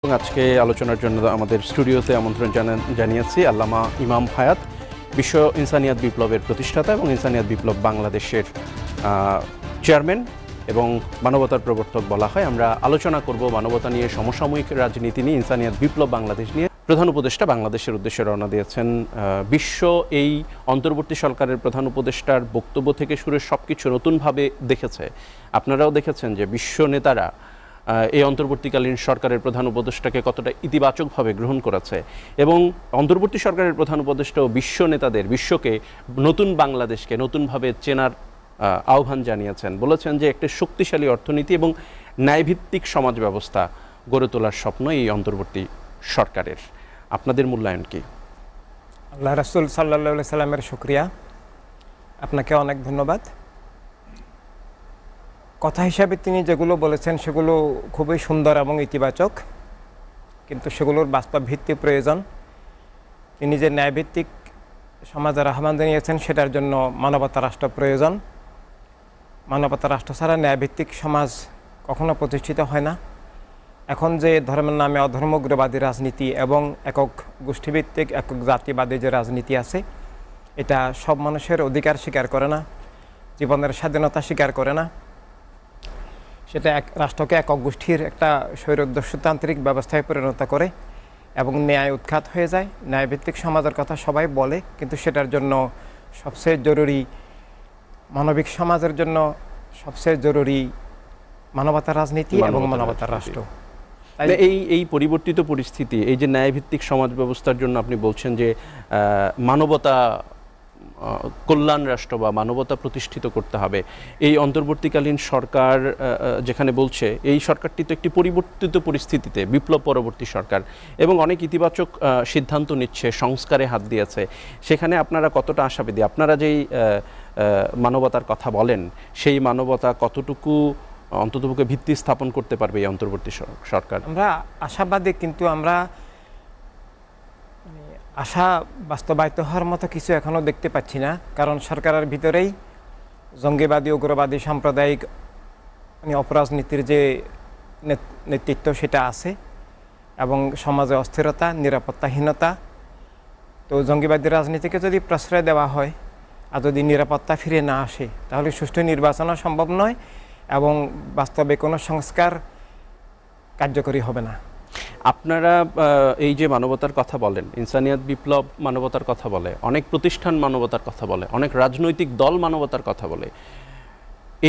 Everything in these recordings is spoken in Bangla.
এবং আজকে আলোচনার জন্য আমাদের স্টুডিওতে আমন্ত্রণ জানিয়েছি আল্লামা ইমাম হায়াত, বিশ্ব ইনসানিয়াত বিপ্লবের প্রতিষ্ঠাতা এবং ইনসানিয়াত বিপ্লব বাংলাদেশের চেয়ারম্যান এবং মানবতার প্রবর্তক বলা হয়। আমরা আলোচনা করব মানবতা নিয়ে, সমসাময়িক রাজনীতি নিয়ে, ইনসানিয়াত বিপ্লব বাংলাদেশ নিয়ে। প্রধান উপদেষ্টা বাংলাদেশের উদ্দেশ্যে রওনা দিয়েছেন। বিশ্ব এই অন্তর্বর্তী সরকারের প্রধান উপদেষ্টার বক্তব্য থেকে শুরু সব কিছু নতুনভাবে দেখেছে। আপনারাও দেখেছেন যে বিশ্ব নেতারা এই অন্তর্বর্তীকালীন সরকারের প্রধান উপদেষ্টাকে কতটা ইতিবাচকভাবে গ্রহণ করেছে এবং অন্তর্বর্তী সরকারের প্রধান উপদেষ্টা ও বিশ্ব নেতাদের বিশ্বকে নতুন বাংলাদেশকে নতুনভাবে চেনার আহ্বান জানিয়েছেন। বলেছেন যে একটি শক্তিশালী অর্থনীতি এবং ন্যায়ভিত্তিক সমাজ ব্যবস্থা গড়ে তোলার স্বপ্ন এই অন্তর্বর্তী সরকারের। আপনাদের মূল্যায়ন কি? আল্লাহ রাসূল সাল্লাল্লাহু আলাইহি সাল্লামের শুকরিয়া, আপনাকে অনেক ধন্যবাদ। কথা হিসাবে তিনি যেগুলো বলেছেন সেগুলো খুবই সুন্দর এবং ইতিবাচক, কিন্তু সেগুলোর বাস্তব ভিত্তি প্রয়োজন। তিনি যে ন্যায়ভিত্তিক সমাজের আহ্বান জানিয়েছেন সেটার জন্য মানবতা রাষ্ট্র প্রয়োজন। মানবতা রাষ্ট্র ছাড়া ন্যায়ভিত্তিক সমাজ কখনো প্রতিষ্ঠিত হয় না। এখন যে ধর্মের নামে অধর্মগ্রবাদী রাজনীতি এবং একক গোষ্ঠীভিত্তিক একক জাতিবাদী যে রাজনীতি আছে, এটা সব মানুষের অধিকার স্বীকার করে না, জীবনের স্বাধীনতা স্বীকার করে না। সেটা এক রাষ্ট্রকে একক গোষ্ঠীর একটা স্বৈরদস্যুতান্ত্রিক ব্যবস্থায় পরিণত করে এবং ন্যায় উৎখাত হয়ে যায়। ন্যায়ভিত্তিক সমাজের কথা সবাই বলে, কিন্তু সেটার জন্য সবচেয়ে জরুরি, মানবিক সমাজের জন্য সবচেয়ে জরুরি মানবতার রাজনীতি এবং মানবতার রাষ্ট্র। এই পরিবর্তিত পরিস্থিতি, এই যে ন্যায়ভিত্তিক সমাজ ব্যবস্থার জন্য আপনি বলছেন যে মানবতা কল্যাণ রাষ্ট্র বা মানবতা প্রতিষ্ঠিত করতে হবে, এই অন্তর্বর্তীকালীন সরকার যেখানে বলছে, এই সরকারটি তো একটি পরিবর্তিত পরিস্থিতিতে বিপ্লব পরবর্তী সরকার এবং অনেক ইতিবাচক সিদ্ধান্ত নিচ্ছে, সংস্কারে হাত দিয়েছে, সেখানে আপনারা কতটা আশাবাদী? আপনারা যেই মানবতার কথা বলেন, সেই মানবতা কতটুকু অন্ততপক্ষে ভিত্তি স্থাপন করতে পারবে এই অন্তর্বর্তী সরকার? আমরা আশাবাদী, কিন্তু আমরা আশা বাস্তবায়িত হওয়ার মতো কিছু এখনও দেখতে পাচ্ছি না। কারণ সরকারের ভিতরেই জঙ্গিবাদী, উগ্রবাদী, সাম্প্রদায়িক অপরাজনীতির যে নেতৃত্ব সেটা আছে এবং সমাজে অস্থিরতা, নিরাপত্তাহীনতা। তো জঙ্গিবাদী রাজনীতিকে যদি প্রশ্রয় দেওয়া হয় আর যদি নিরাপত্তা ফিরে না আসে, তাহলে সুষ্ঠু নির্বাচনও সম্ভব নয় এবং বাস্তবে কোনো সংস্কার কার্যকরী হবে না। আপনারা এই যে মানবতার কথা বলেন, ইনসানিয়াত বিপ্লব মানবতার কথা বলে, অনেক প্রতিষ্ঠান মানবতার কথা বলে, অনেক রাজনৈতিক দল মানবতার কথা বলে,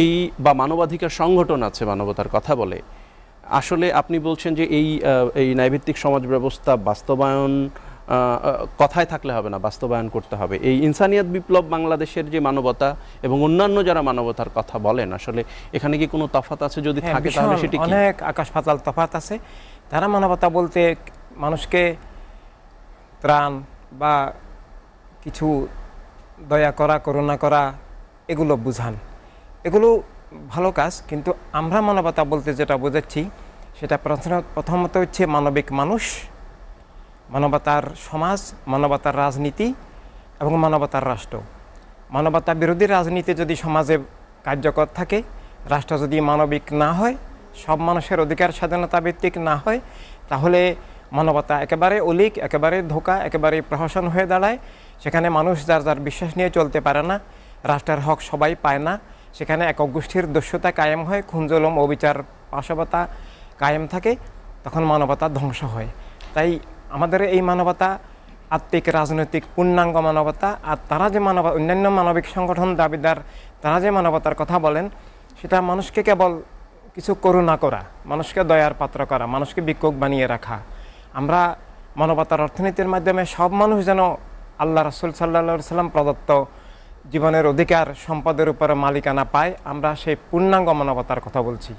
এই বা মানবাধিকার সংগঠন আছে মানবতার কথা বলে। আসলে আপনি বলছেন যে এই ন্যায়ভিত্তিক সমাজ ব্যবস্থা বাস্তবায়ন কথায় থাকলে হবে না, বাস্তবায়ন করতে হবে। এই ইনসানিয়াত বিপ্লব বাংলাদেশের যে মানবতা এবং অন্যান্য যারা মানবতার কথা বলেন, আসলে এখানে কি কোনো তফাৎ আছে? যদি থাকে তাহলে সেটি কি? অনেক আকাশ পাতাল তফাৎ আছে। তারা মানবতা বলতে মানুষকে ত্রাণ বা কিছু দয়া করা, করুণা করা, এগুলো বুঝান। এগুলো ভালো কাজ, কিন্তু আমরা মানবতা বলতে যেটা বোঝাচ্ছি সেটা প্রথমত হচ্ছে মানবিক মানুষ, মানবতার সমাজ, মানবতার রাজনীতি এবং মানবতার রাষ্ট্র। মানবতা বিরোধী রাজনীতি যদি সমাজে কার্যকর থাকে, রাষ্ট্র যদি মানবিক না হয়, সব মানুষের অধিকার স্বাধীনতা ভিত্তিক না হয়, তাহলে মানবতা একেবারে অলিক, একেবারে ধোঁকা, একেবারে প্রহসন হয়ে দাঁড়ায়। সেখানে মানুষ যার যার বিশ্বাস নিয়ে চলতে পারে না, রাষ্ট্রের হক সবাই পায় না, সেখানে একক গোষ্ঠীর দস্যুতা কায়েম হয়, খুনজুলুম, অবিচার, পাশবতা কায়েম থাকে, তখন মানবতা ধ্বংস হয়। তাই আমাদের এই মানবতা আত্মিক, রাজনৈতিক, পূর্ণাঙ্গ মানবতা। আর তারা যে অন্যান্য মানবিক সংগঠন দাবিদার, তারা যে মানবতার কথা বলেন, সেটা মানুষকে কেবল কিছু করুণা করা, মানুষকে দয়ার পাত্র করা, মানুষকে ভিক্ষুক বানিয়ে রাখা। আমরা মানবতার অর্থনীতির মাধ্যমে সব মানুষ যেন আল্লাহ রাসূল সাল্লাল্লাহু আলাইহি সাল্লাম প্রদত্ত জীবনের অধিকার, সম্পদের উপরে মালিকানা পায়, আমরা সেই পূর্ণাঙ্গ মানবতার কথা বলছি।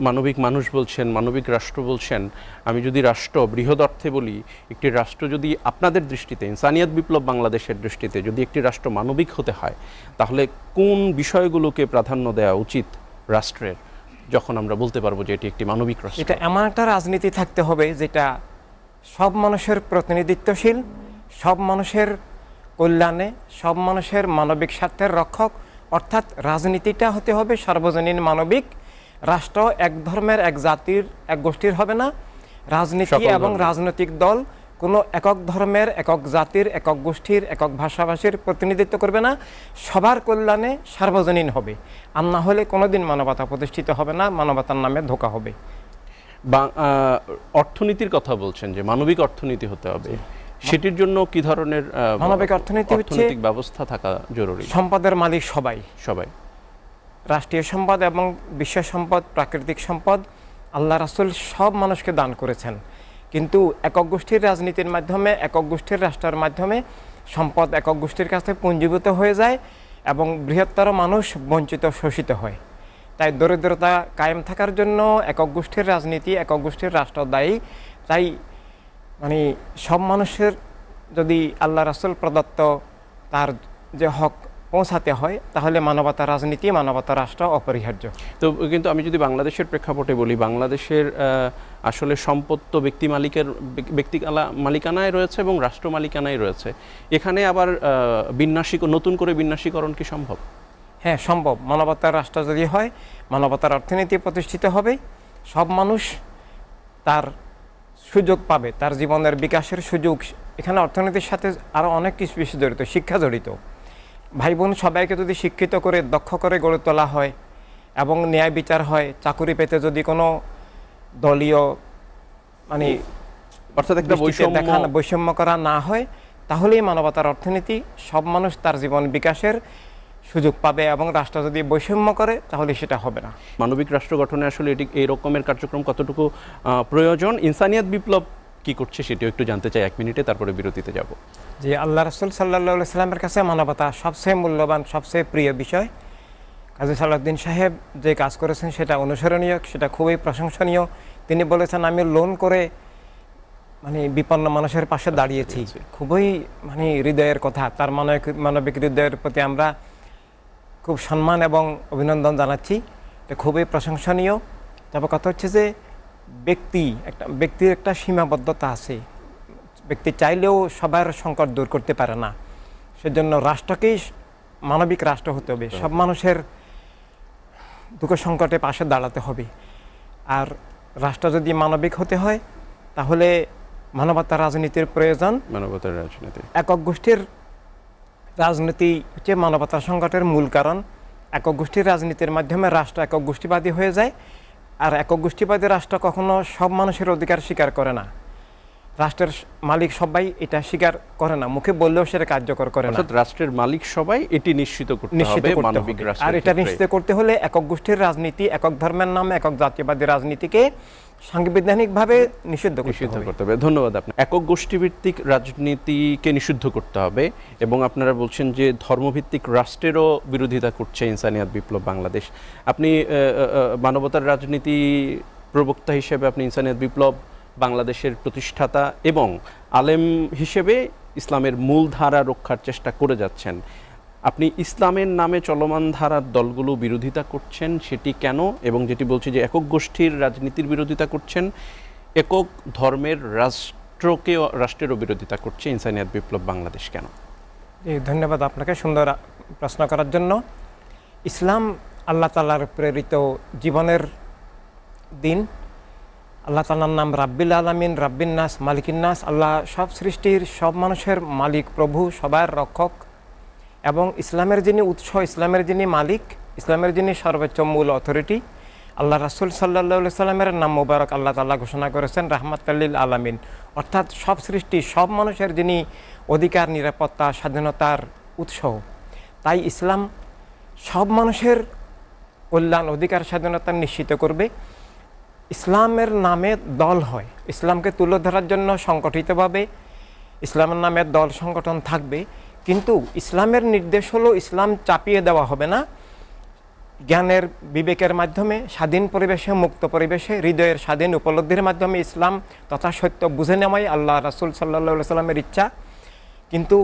মানবিক মানুষ বলছেন, মানবিক রাষ্ট্র বলছেন। আমি যদি রাষ্ট্র বৃহৎ অর্থে বলি, একটি রাষ্ট্র যদি আপনাদের দৃষ্টিতে, ইনসানিয়াত বিপ্লব বাংলাদেশের দৃষ্টিতে যদি একটি রাষ্ট্র মানবিক হতে হয়, তাহলে কোন বিষয়গুলোকে প্রাধান্য দেওয়া উচিত রাষ্ট্রের, যখন আমরা বলতে পারবো যে এটি একটি মানবিক রাষ্ট্র? এটা এমন একটা রাজনীতি থাকতে হবে যেটা সব মানুষের প্রতিনিধিত্বশীল, সব মানুষের কল্যাণে, সব মানুষের মানবিক স্বার্থের রক্ষক। অর্থাৎ রাজনীতিটা হতে হবে সর্বজনীন মানবিক, রাষ্ট্র এক ধর্মের, এক জাতির, এক গোষ্ঠীর হবে না। রাজনীতি সকল এবং ধর্মের। রাজনৈতিক দল কোনো একক ধর্মের, একক জাতির, একক গোষ্ঠীর, একক ভাষাভাষীর প্রতিনিধিত্ব করবে না। সবার কল্যাণে সার্বজনীন হবে। আর না হলে কোনোদিন মানবতা প্রতিষ্ঠিত হবে না, মানবতার নামে ধোঁকা হবে। অর্থনীতির কথা বলছেন যে মানবিক অর্থনীতি হতে হবে, সেটির জন্য কি ধরনের মানবিক অর্থনীতি হচ্ছে অর্থনৈতিক ব্যবস্থা থাকা জরুরি? সম্পদের মালিক সবাই, সবাই, রাষ্ট্রীয় সম্পদ এবং বিশ্ব সম্পদ, প্রাকৃতিক সম্পদ আল্লাহ রাসূল সব মানুষকে দান করেছেন। কিন্তু একক গোষ্ঠীর রাজনীতির মাধ্যমে, একক গোষ্ঠীর রাষ্ট্রের মাধ্যমে সম্পদ একক গোষ্ঠীর কাছে পুঞ্জীভূত হয়ে যায় এবং বৃহত্তর মানুষ বঞ্চিত, শোষিত হয়। তাই দরিদ্রতা কায়েম থাকার জন্য একক গোষ্ঠীর রাজনীতি, একক গোষ্ঠীর রাষ্ট্র দায়ী। তাই মানে সব মানুষের যদি আল্লাহ রাসূল প্রদত্ত তার যে হক পৌঁছাতে হয়, তাহলে মানবতা রাজনীতি, মানবতা রাষ্ট্র অপরিহার্য। তো কিন্তু আমি যদি বাংলাদেশের প্রেক্ষাপটে বলি, বাংলাদেশের আসলে সম্পদ তো ব্যক্তি মালিকানায় রয়েছে এবং রাষ্ট্র মালিকানায় রয়েছে। এখানে আবার নতুন করে বিন্যাসীকরণ কি সম্ভব? হ্যাঁ, সম্ভব। মানবতার রাষ্ট্র যদি হয়, মানবতার অর্থনীতি প্রতিষ্ঠিত হবে, সব মানুষ তার সুযোগ পাবে, তার জীবনের বিকাশের সুযোগ। এখানে অর্থনীতির সাথে আরও অনেক কিছু বিষয় জড়িত, শিক্ষা জড়িত। ভাই বোন সবাইকে যদি শিক্ষিত করে, দক্ষ করে গড়ে তোলা হয় এবং ন্যায় বিচার হয়, চাকুরি পেতে যদি কোনো দলীয় মানে অর্থাৎ একটা বৈষম্য করা না হয়, তাহলেই মানবতার অর্থনীতি, সব মানুষ তার জীবন বিকাশের সুযোগ পাবে। এবং রাষ্ট্র যদি বৈষম্য করে, তাহলে সেটা হবে না। মানবিক রাষ্ট্র গঠনে আসলে এটি এই রকমের কার্যক্রম কতটুকু প্রয়োজন? ইনসানিয়াত বিপ্লব কি করছে সেটিও একটু জানতে চাই 1 মিনিটে, তারপরে বিরতিতে যাব। যে আল্লাহ রাসূল সাল্লাল্লাহু আলাইহি সাল্লামের কাছে মানবতা সবচেয়ে মূল্যবান, সবচেয়ে প্রিয় বিষয়। কাজী সালাউদ্দিন সাহেব যে কাজ করেছেন সেটা অনুসরণীয়, সেটা খুবই প্রশংসনীয়। তিনি বলেছেন, আমি লোন করে মানে বিপন্ন মানুষের পাশে দাঁড়িয়েছি। খুবই মানে হৃদয়ের কথা। তার মানবিক হৃদয়ের প্রতি আমরা খুব সম্মান এবং অভিনন্দন জানাচ্ছি। এটা খুবই প্রশংসনীয়। তবে কথা হচ্ছে যে ব্যক্তির একটা সীমাবদ্ধতা আছে। ব্যক্তি চাইলেও সবার সংকট দূর করতে পারে না। সেজন্য রাষ্ট্রকেই মানবিক রাষ্ট্র হতে হবে। সব মানুষের দুঃখ সংকটে পাশে দাঁড়াতে হবে। আর রাষ্ট্র যদি মানবিক হতে হয়, তাহলে মানবতার রাজনীতির প্রয়োজন। মানবতার রাজনীতি, একক গোষ্ঠীর রাজনীতি হচ্ছে মানবতার সংকটের মূল কারণ। একক গোষ্ঠীর রাজনীতির মাধ্যমে রাষ্ট্র একক গোষ্ঠীবাদী হয়ে যায়। আর একক গোষ্ঠীবাদী রাষ্ট্র কখনো সব মানুষের অধিকার স্বীকার করে না। রাষ্ট্রের মালিক সবাই এটা স্বীকার করে না, মুখে বললেও সেটা কার্যকর করে না। রাষ্ট্রের মালিক সবাই এটি নিশ্চিত করতে হবে মানবিক রাষ্ট্র। আর এটা নিশ্চিত করতে হলে একক গোষ্ঠীর রাজনীতি, একক ধর্মের নামে একক জাতীয়বাদী রাজনীতিকে সাংবিধানিকভাবে নিষিদ্ধ করতে হবে। ধন্যবাদ আপনার। একক গোষ্ঠীভিত্তিক রাজনীতিকে নিষিদ্ধ করতে হবে এবং আপনারা বলছেন যে ধর্মভিত্তিক রাষ্ট্রেরও বিরোধিতা করছে ইনসানিয়াত বিপ্লব বাংলাদেশ। আপনি মানবতার রাজনীতি প্রবক্তা হিসেবে আপনি ইনসানিয়াত বিপ্লব বাংলাদেশের প্রতিষ্ঠাতা এবং আলেম হিসেবে ইসলামের মূল ধারা রক্ষার চেষ্টা করে যাচ্ছেন। আপনি ইসলামের নামে চলমান ধারার দলগুলো বিরোধিতা করছেন, সেটি কেন? এবং যেটি বলছে যে একক গোষ্ঠীর রাজনীতির বিরোধিতা করছেন, একক ধর্মের রাষ্ট্রেরও বিরোধিতা করছে ইনসানিয়াত বিপ্লব বাংলাদেশ কেন? ধন্যবাদ আপনাকে সুন্দর প্রশ্ন করার জন্য। ইসলাম আল্লাহ তাআলার প্রেরিত জীবনের দিন। আল্লাহ তাআলার নাম রাব্বিল আলামিন, রাব্বিন নাস, মালিকিন নাস। আল্লাহ সব সৃষ্টির, সব মানুষের মালিক, প্রভু, সবার রক্ষক। এবং ইসলামের যিনি উৎস, ইসলামের যিনি মালিক, ইসলামের যিনি সর্বোচ্চ মূল অথরিটি, আল্লাহ রাসূল সাল্লাল্লাহু আলাইহি সাল্লামের নাম মুবারক আল্লাহ তাআলা ঘোষণা করেছেন রাহমাতাল লিল আলামিন। অর্থাৎ সব সৃষ্টি, সব মানুষের যিনি অধিকার, নিরাপত্তা, স্বাধীনতার উৎস। তাই ইসলাম সব মানুষের কল্যাণ, অধিকার, স্বাধীনতা নিশ্চিত করবে। ইসলামের নামে দল হয়, ইসলামকে তুলে ধরার জন্য সংগঠিতভাবে ইসলামের নামে দল সংগঠন থাকবে। কিন্তু ইসলামের নির্দেশ হলো ইসলাম চাপিয়ে দেওয়া হবে না। জ্ঞানের, বিবেকের মাধ্যমে, স্বাধীন পরিবেশে, মুক্ত পরিবেশে, হৃদয়ের স্বাধীন উপলব্ধির মাধ্যমে ইসলাম তথা সত্য বুঝে নেওয়াই আল্লাহ রাসূল সাল্লাল্লাহু আলাইহি সাল্লামের ইচ্ছা। কিন্তু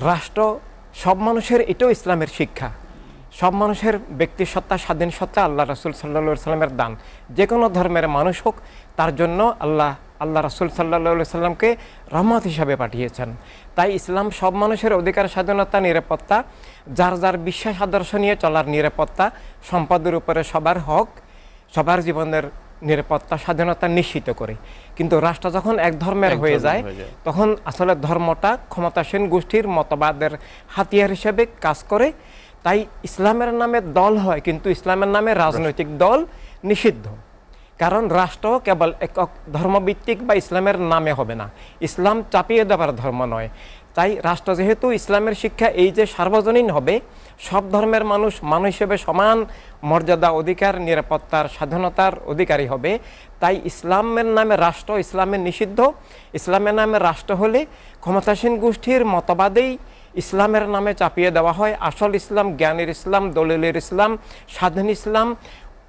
রাষ্ট্র সব মানুষের, এটাও ইসলামের শিক্ষা। সব মানুষের ব্যক্তি সত্তা, স্বাধীন সত্তা আল্লাহ রাসূল সাল্লাল্লাহু আলাইহি সাল্লামের দান। যে কোনো ধর্মের মানুষ হোক, তার জন্য আল্লাহ রাসূল সাল্লাল্লাহু আলাইহি সাল্লামকে রহমত হিসাবে পাঠিয়েছেন। তাই ইসলাম সব মানুষের অধিকার, স্বাধীনতা, নিরাপত্তা, যার যার বিশ্বাস আদর্শ নিয়ে চলার নিরাপত্তা, সম্পদের উপরে সবার হক, সবার জীবনের নিরাপত্তা, স্বাধীনতা নিশ্চিত করে। কিন্তু রাষ্ট্র যখন এক ধর্মের হয়ে যায়, তখন আসলে ধর্মটা ক্ষমতাসীন গোষ্ঠীর মতবাদের হাতিয়ার হিসেবে কাজ করে। তাই ইসলামের নামে দল হয়, কিন্তু ইসলামের নামে রাজনৈতিক দল নিষিদ্ধ। কারণ রাষ্ট্র কেবল একক ধর্মভিত্তিক বা ইসলামের নামে হবে না, ইসলাম চাপিয়ে দেওয়ার ধর্ম নয়। তাই রাষ্ট্র যেহেতু ইসলামের শিক্ষা এই যে সার্বজনীন হবে, সব ধর্মের মানুষ হিসেবে সমান মর্যাদা, অধিকার, নিরাপত্তার, স্বাধীনতার অধিকারী হবে, তাই ইসলামের নামে রাষ্ট্র ইসলামের নিষিদ্ধ। ইসলামের নামে রাষ্ট্র হলে ক্ষমতাসীন গোষ্ঠীর মতবাদেই ইসলামের নামে চাপিয়ে দেওয়া হয়। আসল ইসলাম, জ্ঞানের ইসলাম, দলিলের ইসলাম, স্বাধীন ইসলাম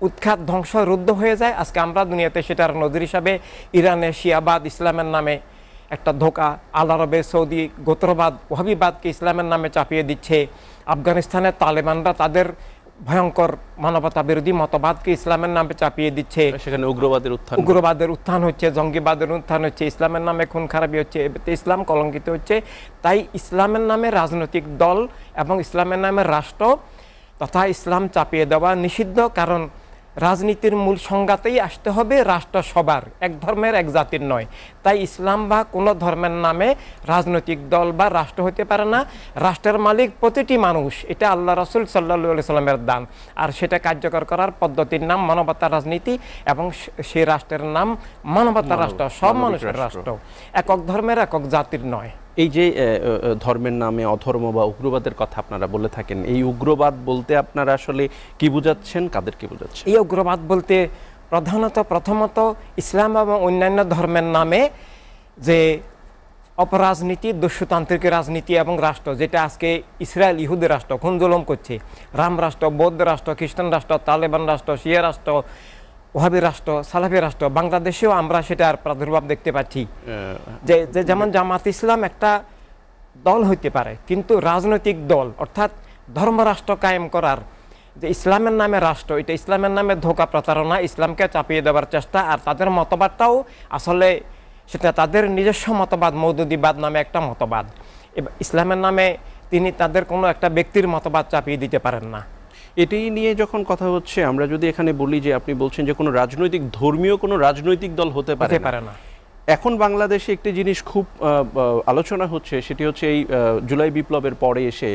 উৎখাত, ধ্বংস, রুদ্ধ হয়ে যায়। আজকে আমরা দুনিয়াতে সেটার নজির হিসাবে ইরানে শিয়াবাদ ইসলামের নামে একটা ধোঁকা, আল আরবে সৌদি গোত্রবাদ, ওয়াহাবিবাদকে ইসলামের নামে চাপিয়ে দিচ্ছে। আফগানিস্তানের তালেবানরা তাদের ভয়ঙ্কর মানবতা বিরোধী মতবাদকে ইসলামের নামে চাপিয়ে দিচ্ছে। সেখানে উগ্রবাদের উত্থান হচ্ছে, জঙ্গিবাদের উত্থান হচ্ছে, ইসলামের নামে খুন খারাপি হচ্ছে, ইসলাম কলঙ্কিত হচ্ছে। তাই ইসলামের নামে রাজনৈতিক দল এবং ইসলামের নামে রাষ্ট্র তথা ইসলাম চাপিয়ে দেওয়া নিষিদ্ধ। কারণ রাজনীতির মূল সংজ্ঞাতেই আসতে হবে রাষ্ট্র সবার, এক ধর্মের এক জাতির নয়। তাই ইসলাম বা কোনো ধর্মের নামে রাজনৈতিক দল বা রাষ্ট্র হতে পারে না। রাষ্ট্রের মালিক প্রতিটি মানুষ, এটা আল্লাহ রাসূল সাল্লাল্লাহু আলাইহি সাল্লামের দান। আর সেটা কার্যকর করার পদ্ধতির নাম মানবতা রাজনীতি, এবং সেই রাষ্ট্রের নাম মানবতা রাষ্ট্র, সব মানুষের রাষ্ট্র, একক ধর্মের একক জাতির নয়। এই যে ধর্মের নামে অধর্ম বা উগ্রবাদের কথা আপনারা বলে থাকেন, এই উগ্রবাদ বলতে আপনারা আসলে কি বোঝাচ্ছেন, কাদেরকে বোঝাচ্ছেন? এই উগ্রবাদ বলতে প্রথমত ইসলাম এবং অন্যান্য ধর্মের নামে যে অপরাজনীতি, দস্যুতান্ত্রিক রাজনীতি এবং রাষ্ট্র, যেটা আজকে ইসরায়েল ইহুদি রাষ্ট্র খুন জুলুম করছে, রাম রাষ্ট্র, বৌদ্ধ রাষ্ট্র, খ্রিস্টান রাষ্ট্র, তালেবান রাষ্ট্র, শিয়া রাষ্ট্র, ওয়াহাবি রাষ্ট্র, সালাফি রাষ্ট্র, বাংলাদেশেও আমরা সেটার প্রাদুর্ভাব দেখতে পাচ্ছি। যে যেমন জামাত ইসলাম একটা দল হইতে পারে, কিন্তু রাজনৈতিক দল অর্থাৎ ধর্মরাষ্ট্র কায়েম করার যে ইসলামের নামে রাষ্ট্র, এটা ইসলামের নামে ধোঁকা, প্রতারণা, ইসলামকে চাপিয়ে দেওয়ার চেষ্টা। আর তাদের মতবাদটাও আসলে সেটা তাদের নিজস্ব মতবাদ, মওদুদিবাদ নামে একটা মতবাদ। ইসলামের নামে তিনি তাদের কোনো একটা ব্যক্তির মতবাদ চাপিয়ে দিতে পারেন না। এটি নিয়ে যখন কথা হচ্ছে, আমরা যদি এখানে বলি যে আপনি বলছেন যে কোনো রাজনৈতিক, ধর্মীয় কোনো রাজনৈতিক দল হতে পারে না। এখন বাংলাদেশে একটি জিনিস খুব আলোচনা হচ্ছে, সেটি হচ্ছে এই জুলাই বিপ্লবের পরে এসে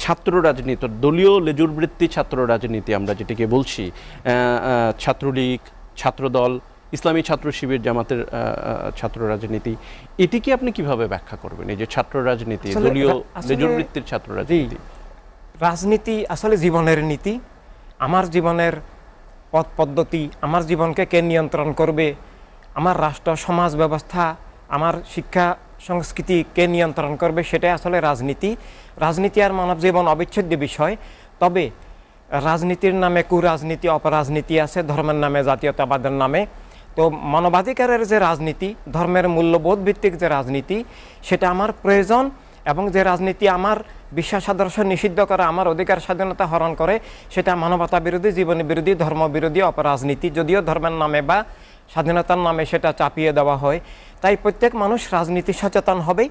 ছাত্র রাজনীতি, দলীয় লেজুরবৃত্তি ছাত্র রাজনীতি আমরা যেটিকে বলছি, ছাত্রলীগ, ছাত্রদল, ইসলামী ছাত্র শিবির, জামাতের ছাত্র রাজনীতি, এটিকে আপনি কিভাবে ব্যাখ্যা করবেন? এই যে ছাত্র রাজনীতি, দলীয় লেজুরবৃত্তির ছাত্র রাজনীতি। রাজনীতি আসলে জীবনের নীতি। আমার জীবনের পথ পদ্ধতি, আমার জীবনকে কে নিয়ন্ত্রণ করবে, আমার রাষ্ট্র, সমাজ ব্যবস্থা, আমার শিক্ষা সংস্কৃতি কে নিয়ন্ত্রণ করবে, সেটাই আসলে রাজনীতি। রাজনীতি আর মানব জীবন অবিচ্ছেদ্য বিষয়। তবে রাজনীতির নামে কুরাজনীতি, অপরাজনীতি আছে, ধর্মের নামে, জাতীয়তাবাদের নামে। তো মানবাধিকারের যে রাজনীতি, ধর্মের মূল্যবোধ ভিত্তিক যে রাজনীতি, সেটা আমার প্রয়োজন। এবং যে রাজনীতি আমার বিশ্বাস আদর্শ নিষিদ্ধ করে, আমার অধিকার স্বাধীনতা হরণ করে, সেটা মানবতা বিরোধী, জীবন বিরোধী, ধর্ম বিরোধী অপরাজনীতি। যদিও ধর্মের নামে বা স্বাধীনতার নামে সেটা চাপিয়ে দেওয়া হয়। তাই প্রত্যেক মানুষ রাজনীতি সচেতন হবেই।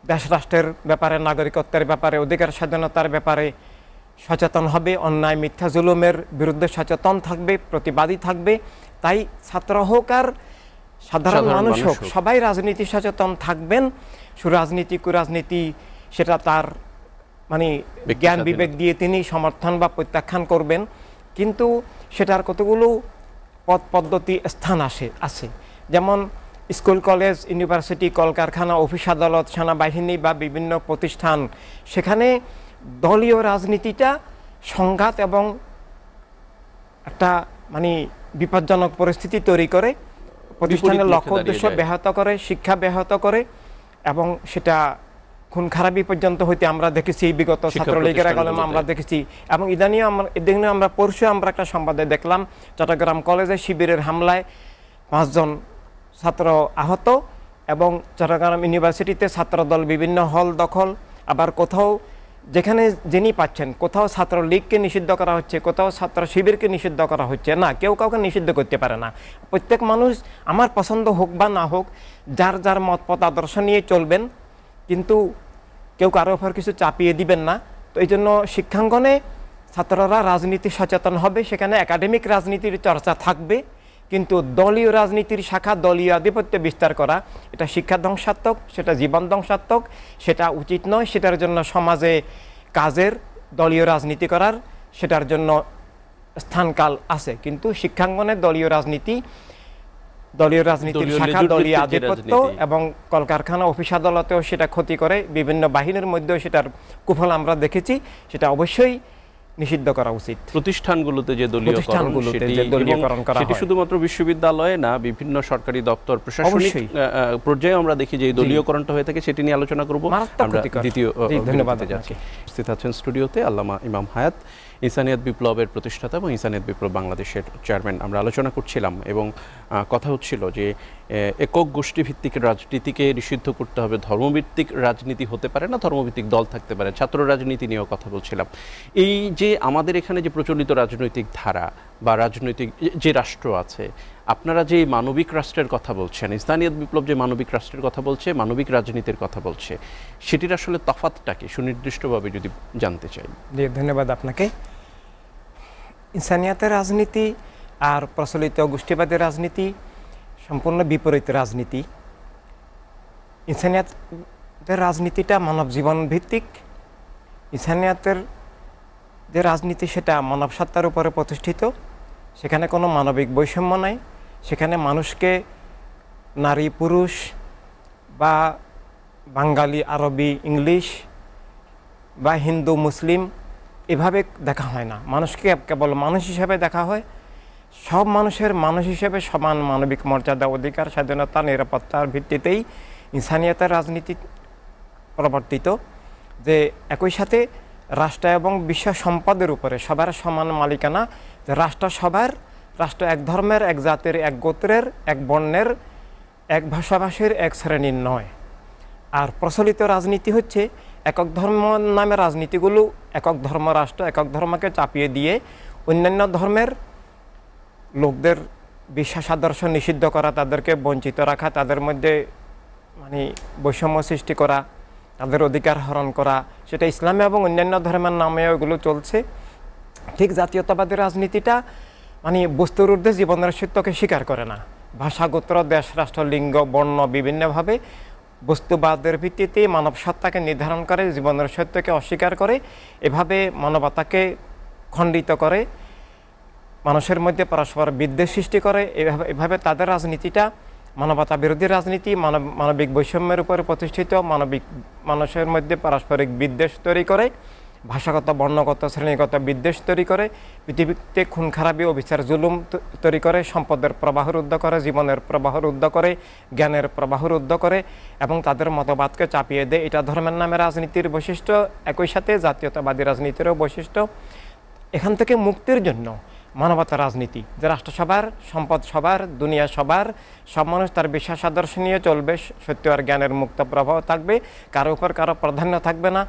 দেশ রাষ্ট্রের ব্যাপারে, নাগরিকত্বের ব্যাপারে, অধিকার স্বাধীনতার ব্যাপারে সচেতন হবে, অন্যায় মিথ্যা জুলুমের বিরুদ্ধে সচেতন থাকবে, প্রতিবাদী থাকবে। তাই ছাত্র হোক আর সাধারণ মানুষ হোক, সবাই রাজনীতি সচেতন থাকবেন। সুরাজনীতি, কুরাজনীতি সেটা তার মানে জ্ঞান বিবেক দিয়ে তিনি সমর্থন বা প্রত্যাখ্যান করবেন। কিন্তু সেটার কতগুলো পথ পদ্ধতি, স্থান আছে। যেমন স্কুল, কলেজ, ইউনিভার্সিটি, কলকারখানা, অফিস আদালত, সেনাবাহিনী বা বিভিন্ন প্রতিষ্ঠান, সেখানে দলীয় রাজনীতিটা সংঘাত এবং একটা মানে বিপজ্জনক পরিস্থিতি তৈরি করে, প্রতিষ্ঠানের লক্ষ্য উদ্দেশ্য ব্যাহত করে, শিক্ষা ব্যাহত করে, এবং সেটা খুন খারাপি পর্যন্ত হইতে আমরা দেখেছি। বিগত ছাত্রলীগের আন্দোলনে আমরা দেখেছি। এবং ইদানিং আমরা পরশু আমরা একটা সংবাদে দেখলাম, চট্টগ্রাম কলেজে শিবিরের হামলায় 5 জন ছাত্র আহত, এবং চট্টগ্রাম ইউনিভার্সিটিতে ছাত্রদল বিভিন্ন হল দখল, আবার কোথাও যেখানে যিনি পাচ্ছেন, কোথাও ছাত্রলীগকে নিষিদ্ধ করা হচ্ছে, কোথাও ছাত্র শিবিরকে নিষিদ্ধ করা হচ্ছে না, কেউ কাউকে নিষিদ্ধ করতে পারে না। প্রত্যেক মানুষ আমার পছন্দ হোক বা না হোক যার যার মত পথ আদর্শ নিয়ে চলবেন, কিন্তু কেউ কারোর উপর কিছু চাপিয়ে দিবেন না। তো এই জন্য শিক্ষাঙ্গনে ছাত্ররা রাজনীতি সচেতন হবে, সেখানে একাডেমিক রাজনীতির চর্চা থাকবে, কিন্তু দলীয় রাজনীতির শাখা, দলীয় আধিপত্য বিস্তার করা এটা শিক্ষা ধ্বংসাত্মক, সেটা জীবন ধ্বংসাত্মক, সেটা উচিত নয়। সেটার জন্য সমাজে কাজের, দলীয় রাজনীতি করার সেটার জন্য স্থানকাল আছে, কিন্তু শিক্ষাঙ্গনে দলীয় রাজনীতির শাখা, দলীয় আধিপত্য এবং কলকারখানা, অফিস আদালতেও সেটা ক্ষতি করে, বিভিন্ন বাহিনীর মধ্যেও সেটার কুফল আমরা দেখেছি। সেটা অবশ্যই নিষিদ্ধ করা উচিত। প্রতিষ্ঠানগুলোতে যে দলীয়করণ সেটি শুধুমাত্র বিশ্ববিদ্যালয়ে না, বিভিন্ন সরকারি দপ্তর, প্রশাসনিক পর্যায়ে আমরা দেখি যে দলীয়করণটা হয়ে থাকে। সেটি নিয়ে আলোচনা করব আমরা দ্বিতীয়। ধন্যবাদ যাচ্ছি। উপস্থিত আছেন স্টুডিওতে আল্লামা ইমাম হায়াত, ইনসানিয়াত বিপ্লবের প্রতিষ্ঠাতা এবং ইনসানিয়াত বিপ্লব বাংলাদেশের চেয়ারম্যান। আমরা আলোচনা করছিলাম এবং কথা হচ্ছিল যে একক গোষ্ঠীভিত্তিক রাজনীতিকে নিষিদ্ধ করতে হবে, ধর্মভিত্তিক রাজনীতি হতে পারে না, ধর্মভিত্তিক দল থাকতে পারে, ছাত্র রাজনীতি নিয়েও কথা বলছিলাম। এই যে আমাদের এখানে যে প্রচলিত রাজনৈতিক ধারা বা রাজনৈতিক যে রাষ্ট্র আছে, আপনারা যে মানবিক রাষ্ট্রের কথা বলছেন, ইনসানিয়াত বিপ্লব যে মানবিক রাষ্ট্রের কথা বলছে, মানবিক রাজনীতির কথা বলছে, সেটির আসলে তফাৎটা কি সুনির্দিষ্টভাবে যদি জানতে চাই। ধন্যবাদ আপনাকে। ইনসানিয়াতের রাজনীতি আর প্রচলিত গোষ্ঠীবাদী রাজনীতি সম্পূর্ণ বিপরীত রাজনীতি। ইনসানিয়াতের রাজনীতিটা মানব জীবন ভিত্তিক। ইনসানিয়াতের যে রাজনীতি সেটা মানব সত্তার উপরে প্রতিষ্ঠিত, সেখানে কোনো মানবিক বৈষম্য নাই। সেখানে মানুষকে নারী পুরুষ বা বাঙালি আরবি ইংলিশ বা হিন্দু মুসলিম এভাবে দেখা হয় না, মানুষকে কেবল মানুষ হিসেবে দেখা হয়। সব মানুষের মানুষ হিসেবে সমান মানবিক মর্যাদা, অধিকার, স্বাধীনতা, নিরাপত্তার ভিত্তিতেই ইনসানিয়াতের রাজনীতি প্রবর্তিত। যে একই সাথে রাষ্ট্র এবং বিশ্ব সম্পদের উপরে সবার সমান মালিকানা, যে রাষ্ট্র সবার, রাষ্ট্র এক ধর্মের, এক জাতের, এক গোত্রের, এক বর্ণের, এক ভাষাভাষীর, এক শ্রেণীর নয়। আর প্রচলিত রাজনীতি হচ্ছে একক ধর্ম নামে রাজনীতিগুলো একক ধর্ম রাষ্ট্র, একক ধর্মকে চাপিয়ে দিয়ে অন্যান্য ধর্মের লোকদের বিশ্বাস আদর্শ নিষিদ্ধ করা, তাদেরকে বঞ্চিত রাখা, তাদের মধ্যে মানে বৈষম্য সৃষ্টি করা, তাদের অধিকার হরণ করা, সেটা ইসলামে এবং অন্যান্য ধর্মের নামেও এগুলো চলছে। ঠিক জাতীয়তাবাদী রাজনীতিটা মানে বস্তুর ঊর্ধ্বে জীবনের সত্যকে স্বীকার করে না, ভাষা, গোত্র, দেশ, রাষ্ট্র, লিঙ্গ, বর্ণ বিভিন্নভাবে বস্তুবাদের ভিত্তিতে মানব সত্তাকে নির্ধারণ করে, জীবনের সত্যকে অস্বীকার করে, এভাবে মানবতাকে খণ্ডিত করে, মানুষের মধ্যে পরস্পর বিদ্বেষ সৃষ্টি করে। এভাবে তাদের রাজনীতিটা মানবতা বিরোধী রাজনীতি, মানবিক বৈষম্যের উপরে প্রতিষ্ঠিত, মানুষের মধ্যে পারস্পরিক বিদ্বেষ তৈরি করে, ভাষাগত, বর্ণগত, শ্রেণীগত বিদ্বেষ তৈরি করে, পৃথিবীতে খুন খারাপি, অবিচার, জুলুম তৈরি করে, সম্পদের প্রবাহ রুদ্ধ করে, জীবনের প্রবাহ রুদ্ধ করে, জ্ঞানের প্রবাহ রুদ্ধ করে এবং তাদের মতবাদকে চাপিয়ে দেয়। এটা ধর্মের নামে রাজনীতির বৈশিষ্ট্য, একই সাথে জাতীয়তাবাদী রাজনীতিরও বৈশিষ্ট্য। এখান থেকে মুক্তির জন্য মানবতা রাজনীতি, যে রাষ্ট্র সবার, সম্পদ সবার, দুনিয়া সবার, সব মানুষ তার বিশ্বাস আদর্শ নিয়ে চলবে, সত্য আর জ্ঞানের মুক্ত প্রবাহ থাকবে, কারো উপর কারো প্রাধান্য থাকবে না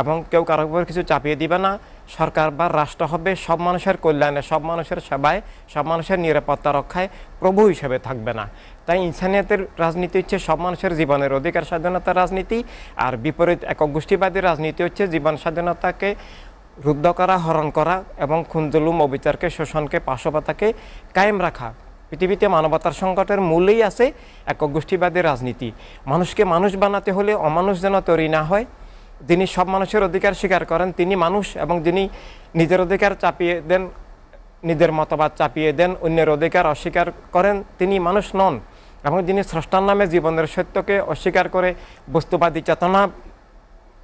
এবং কেউ কারো উপর কিছু চাপিয়ে দিবে না। সরকার বা রাষ্ট্র হবে সব মানুষের কল্যাণে, সব মানুষের সেবায়, সব মানুষের নিরাপত্তা রক্ষায়, প্রভু হিসেবে থাকবে না। তাই ইনসানিয়াতের রাজনীতি হচ্ছে সব মানুষের জীবনের অধিকার, স্বাধীনতার রাজনীতি। আর বিপরীত একক গোষ্ঠীবাদী রাজনীতি হচ্ছে জীবন স্বাধীনতাকে রুদ্ধ করা, হরণ করা এবং খুন, জুলুম, অবিচারকে, শোষণকে, পাশবতাকে কায়েম রাখা। পৃথিবীতে মানবতার সংকটের মূলেই আছে একক গোষ্ঠীবাদী রাজনীতি। মানুষকে মানুষ বানাতে হলে অমানুষ যেন তৈরি না হয়। যিনি সব মানুষের অধিকার স্বীকার করেন তিনি মানুষ, এবং যিনি নিজের অধিকার চাপিয়ে দেন, নিজের মতবাদ চাপিয়ে দেন, অন্যের অধিকার অস্বীকার করেন, তিনি মানুষ নন। এবং যিনি স্রষ্টার নামে জীবনের সত্যকে অস্বীকার করে বস্তুবাদী চেতনা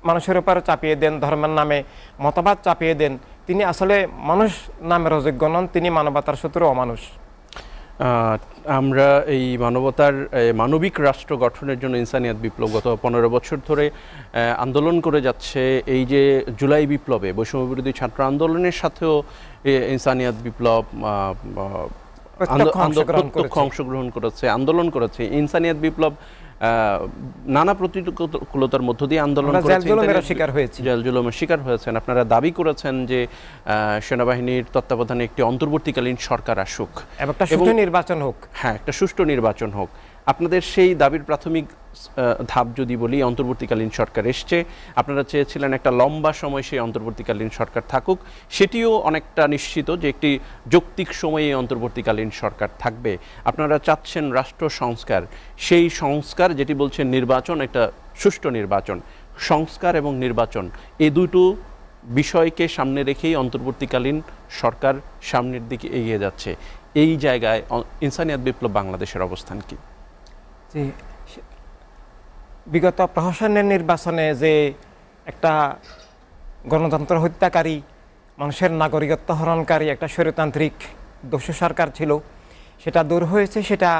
মানুষের উপর চাপিয়ে দেন, ধর্মের নামে মতবাদ চাপিয়ে দেন, তিনি আসলে মানুষ নামের অযোগ্য নন, তিনি মানবতার শত্রু, অমানুষ। আমরা এই মানবতার মানবিক রাষ্ট্র গঠনের জন্য ইনসানিয়াত বিপ্লব গত 15 বছর ধরে আন্দোলন করে যাচ্ছে। এই যে জুলাই বিপ্লবে, বৈষম্য বিরোধী ছাত্র আন্দোলনের সাথেও ইনসানিয়াত বিপ্লব প্রত্যক্ষ অংশগ্রহণ করেছে, আন্দোলন করেছে। ইনসানিয়াত বিপ্লব নানা প্রতিকূলতার মধ্য দিয়ে আন্দোলন করেছে, জেল জুলুমের শিকার হয়েছেন। আপনারা দাবি করেছেন যে সেনাবাহিনীর তত্ত্বাবধানে একটি অন্তর্বর্তীকালীন সরকার আসুক, একটা সুষ্ঠু নির্বাচন হোক। হ্যাঁ, একটা সুষ্ঠু নির্বাচন হোক। আপনাদের সেই দাবির প্রাথমিক ধাপ যদি বলি, অন্তর্বর্তীকালীন সরকার এসছে, আপনারা চেয়েছিলেন একটা লম্বা সময় সেই অন্তর্বর্তীকালীন সরকার থাকুক, সেটিও অনেকটা নিশ্চিত যে একটি যৌক্তিক সময়ে অন্তর্বর্তীকালীন সরকার থাকবে। আপনারা চাচ্ছেন রাষ্ট্র সংস্কার, সেই সংস্কার যেটি বলছেন নির্বাচন, একটা সুষ্ঠু নির্বাচন। সংস্কার এবং নির্বাচন এই দুটো বিষয়কে সামনে রেখেই অন্তর্বর্তীকালীন সরকার সামনের দিকে এগিয়ে যাচ্ছে। এই জায়গায় ইনসানিয়াত বিপ্লব বাংলাদেশের অবস্থান কি? বিগত প্রহসনের নির্বাচনে যে একটা গণতন্ত্র হত্যাকারী, মানুষের নাগরিকত্ব হরণকারী একটা স্বৈরতান্ত্রিক দস্যু সরকার ছিল, সেটা দূর হয়েছে। সেটা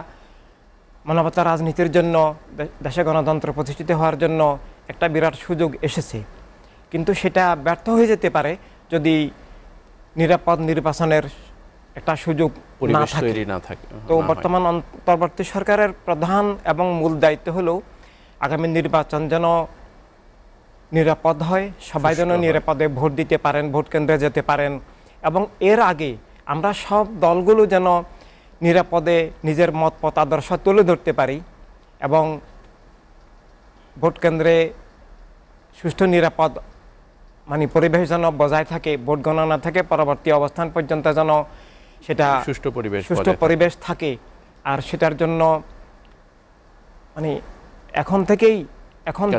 মানবতা রাজনীতির জন্য, দেশে গণতন্ত্র প্রতিষ্ঠিত হওয়ার জন্য একটা বিরাট সুযোগ এসেছে। কিন্তু সেটা ব্যর্থ হয়ে যেতে পারে যদি নিরাপদ নির্বাচনের একটা সুযোগ না থাকে। তো বর্তমান অন্তর্বর্তী সরকারের প্রধান এবং মূল দায়িত্ব হলো আগামী নির্বাচন যেন নিরাপদ হয়, সবাই যেন নিরাপদে ভোট দিতে পারেন, ভোট কেন্দ্রে যেতে পারেন, এবং এর আগে আমরা সব দলগুলো যেন নিরাপদে নিজের মত পথ আদর্শ তুলে ধরতে পারি এবং ভোট কেন্দ্রে সুষ্ঠু নিরাপদ পরিবেশ যেন বজায় থাকে, ভোট গণনা থেকে পরবর্তী অবস্থান পর্যন্ত যেন সেটা সুষ্ঠু পরিবেশ থাকে। আর সেটার জন্য এখন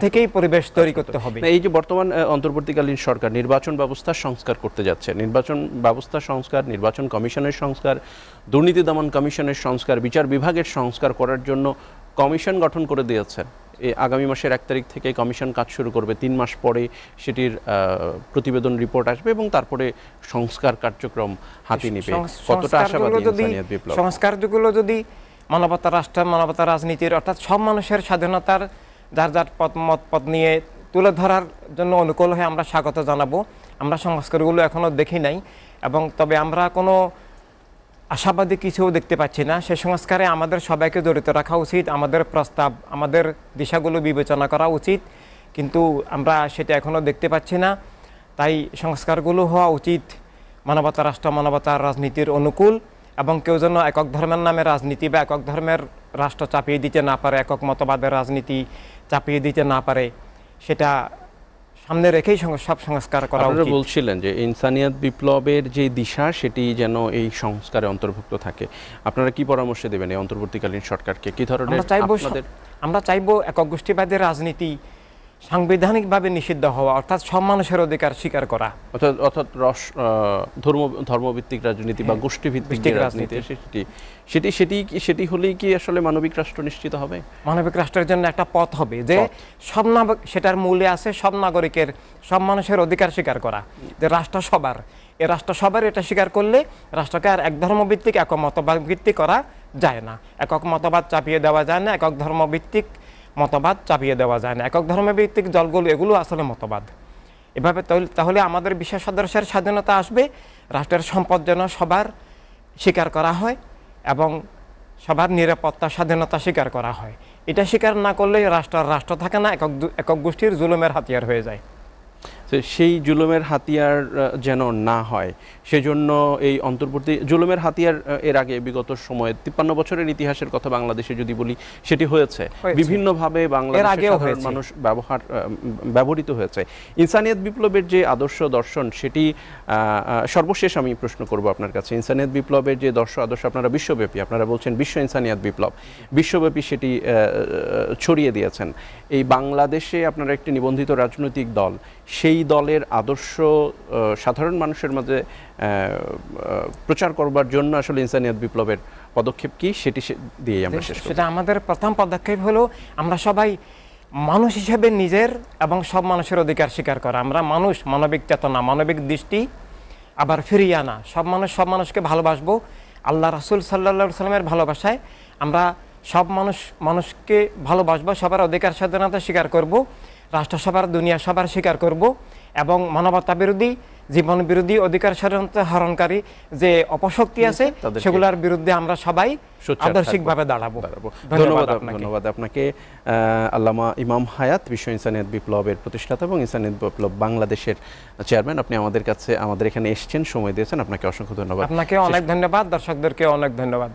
থেকেই পরিবেশ তৈরি করতে হবে। এই যে বর্তমান অন্তর্বর্তীকালীন সরকার নির্বাচন ব্যবস্থা সংস্কার করতে যাচ্ছে, নির্বাচন ব্যবস্থা সংস্কার, নির্বাচন কমিশনের সংস্কার, দুর্নীতি দমন কমিশনের সংস্কার, বিচার বিভাগের সংস্কার করার জন্য কমিশন গঠন করে দিয়েছেন। আগামী মাসের 1 তারিখ থেকে কমিশন কাজ শুরু করবে, 3 মাস পরে সেটির প্রতিবেদন রিপোর্ট আসবে এবং তারপরে সংস্কার কার্যক্রম হাতে নেবে। কতটা আশাবাদী ইনসানিয়াত বিপ্লব? সংস্কারগুলো যদি মানবতা রাষ্ট্র, মানবতা রাজনীতির, অর্থাৎ সব মানুষের স্বাধীনতার যার যার মত নিয়ে তুলে ধরার জন্য অনুকূল হয়ে আমরা স্বাগত জানাবো। আমরা সংস্কারগুলো এখনও দেখি নাই, এবং তবে আমরা কোনো আশাবাদী কিছু দেখতে পাচ্ছি না। সে সংস্কারে আমাদের সবাইকে জড়িত রাখা উচিত, আমাদের প্রস্তাব, আমাদের দিশাগুলো বিবেচনা করা উচিত, কিন্তু আমরা সেটা এখনও দেখতে পাচ্ছি না। তাই সংস্কারগুলো হওয়া উচিত মানবতা রাষ্ট্র, মানবতার রাজনীতির অনুকূল, এবং কেউ যেন একক ধর্মের নামে রাজনীতি বা একক ধর্মের রাষ্ট্র চাপিয়ে দিতে না পারে, একক মতবাদের রাজনীতি চাপিয়ে দিতে না পারে, সেটা সামনে রেখেই সব সংস্কার করা উচিত। আপনারা বলছিলেন যে ইনসানিয়াত বিপ্লবের যে দিশা সেটি যেন এই সংস্কারে অন্তর্ভুক্ত থাকে। আপনারা কি পরামর্শ দেবেন এই অন্তর্বর্তীকালীন সরকারকে? কি ধরনের? আমরা চাইব একক গোষ্ঠীবাদের রাজনীতি সাংবিধানিকভাবে নিষিদ্ধ হওয়া, অর্থাৎ সব মানুষের অধিকার স্বীকার করা, অর্থাৎ ধর্মভিত্তিক রাজনীতি বা গোষ্ঠীভিত্তিক রাজনীতি, সেটি হলেই কি আসলে মানবিক রাষ্ট্র নিশ্চিত হবে? মানবিক রাষ্ট্রের জন্য একটা পথ হবে যে সব সেটার মূলে আছে সব নাগরিকের, সব মানুষের অধিকার স্বীকার করা, যে রাষ্ট্র সবার, এ রাষ্ট্র সবার, এটা স্বীকার করলে রাষ্ট্রকে আর এক ধর্মভিত্তিক, একক মতবাদ ভিত্তিক করা যায় না। একক মতবাদ চাপিয়ে দেওয়া যায় না, একক ধর্মভিত্তিক মতবাদ চাপিয়ে দেওয়া যায় না। একক ধর্মভিত্তিক দলগুলো এগুলো আসলে মতবাদ। এভাবে তাহলে আমাদের বিশেষ সদস্যের স্বাধীনতা আসবে, রাষ্ট্রের সম্পদ যেন সবার স্বীকার করা হয় এবং সবার নিরাপত্তা, স্বাধীনতা স্বীকার করা হয়। এটা স্বীকার না করলে রাষ্ট্র থাকে না, একক গোষ্ঠীর জুলুমের হাতিয়ার হয়ে যায়। সেই জুলুমের হাতিয়ার যেন না হয়, সেজন্য এই অন্তর্বর্তী জুলুমের হাতিয়ার এর আগে বিগত সময়ে 53 বছরের ইতিহাসের কথা বাংলাদেশে যদি বলি, সেটি হয়েছে বিভিন্নভাবে, বাংলাদেশের সাধারণ মানুষ ব্যবহৃত হয়েছে। ইনসানিয়াত বিপ্লবের যে আদর্শ দর্শন, সেটি সর্বশেষ আমি প্রশ্ন করব আপনার কাছে। ইনসানিয়াত বিপ্লবের যে আদর্শ আপনারা বিশ্বব্যাপী, আপনারা বলছেন বিশ্ব ইনসানিয়াত বিপ্লব, বিশ্বব্যাপী সেটি ছড়িয়ে দিয়েছেন। এই বাংলাদেশে আপনারা একটি নিবন্ধিত রাজনৈতিক দল, সেই দলের আদর্শ সাধারণ মানুষের মাঝে প্রচার করবার জন্য আসলে ইনসানিয়াত বিপ্লবের পদক্ষেপ কি, সেটি দিয়ে আমরা শেষ করব। সেটা আমাদের প্রথম পদক্ষেপ হলো আমরা সবাই মানুষ হিসেবে নিজের এবং সব মানুষের অধিকার স্বীকার করা। আমরা মানুষ, মানবিক চেতনা, মানবিক দৃষ্টি আবার ফিরিয়ে আনা, সব মানুষকে ভালোবাসবো। আল্লাহ রাসূল সাল্লাল্লাহু আলাইহি সাল্লামের ভালোবাসায় আমরা সব মানুষকে ভালোবাসবো, সবার অধিকার স্বাধীনতা স্বীকার করব, রাষ্ট্র সবার, দুনিয়া সবার স্বীকার করব, এবং মানবতা বিরোধী জীবন বিরোধী অধিকার হরণকারী যে অপশক্তি আছে তাদেরকে- সেগুলোর বিরুদ্ধে আমরা সবাই সোচ্চার আদর্শিকভাবে দাঁড়াবো। ধন্যবাদ আপনাকে আল্লামা ইমাম হায়াত, বিশ্ব ইনসানিয়াত বিপ্লবের প্রতিষ্ঠাতা এবং ইনসানিয়াত বিপ্লব বাংলাদেশের চেয়ারম্যান। আপনি আমাদের এখানে এসেছেন, সময় দিয়েছেন, আপনাকে অসংখ্য ধন্যবাদ। আপনাকে অনেক ধন্যবাদ, দর্শকদেরকে অনেক ধন্যবাদ।